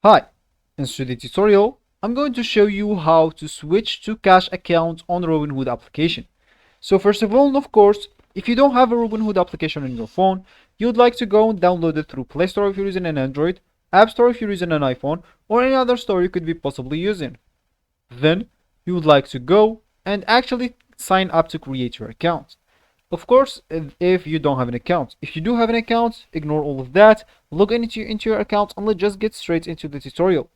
Hi, in today's tutorial, I'm going to show you how to switch to cash account on Robinhood application. So first of all, of course, if you don't have a Robinhood application on your phone, you'd like to go and download it through Play Store if you're using an Android, App Store if you're using an iPhone, or any other store you could be possibly using. Then, you would like to go and actually sign up to create your account. Of course, if you don't have an account. If you do have an account, ignore all of that, log into your account, and let's just get straight into the tutorial.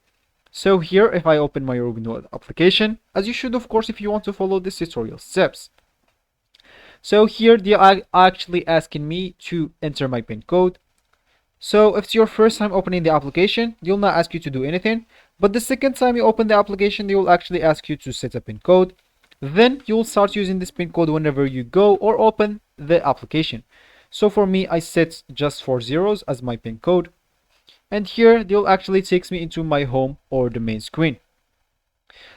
So here, if I open my Robinhood application, as you should of course if you want to follow this tutorial steps. So here they are actually asking me to enter my PIN code. So if it's your first time opening the application, they'll not ask you to do anything. But the second time you open the application, they will actually ask you to set a PIN code. Then you'll start using this PIN code whenever you go or open the application. So for me, I set just 4 zeros as my PIN code. And here they'll actually takes me into my home or the main screen.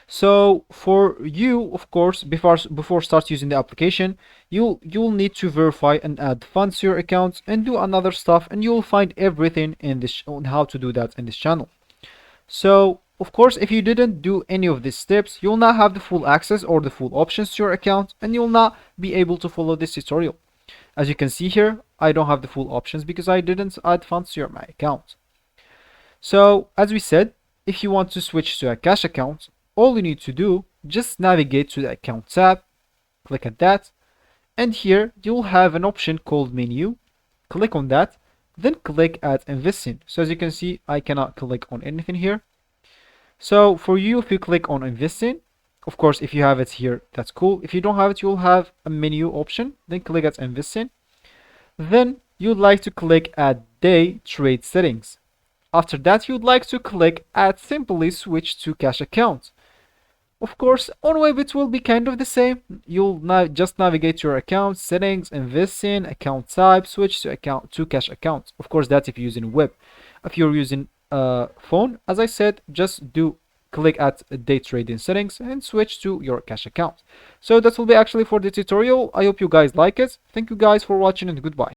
So for you, of course, before start using the application, you'll need to verify and add funds to your account and do another stuff, and you'll find everything in this on how to do that in this channel. So of course, if you didn't do any of these steps, you'll not have the full access or the full options to your account, and you'll not be able to follow this tutorial. As you can see here, I don't have the full options because I didn't add funds to my account. So as we said, if you want to switch to a cash account, all you need to do, just navigate to the account tab, click at that, and here you'll have an option called menu. Click on that, then click at investing. So as you can see, I cannot click on anything here. So for you, if you click on investing, of course, if you have it here, that's cool. If you don't have it, you'll have a menu option, then click at investing. Then you'd like to click at day trade settings. After that, you'd like to click at simply switch to cash account. Of course, on web it will be kind of the same. You'll now just navigate your account, settings, investing, account type, switch to account to cash account. Of course, that's if you're using web. If you're using phone, as I said, just do click at day trading settings and switch to your cash account. So that will be actually for the tutorial. I hope you guys like it. Thank you guys for watching and goodbye.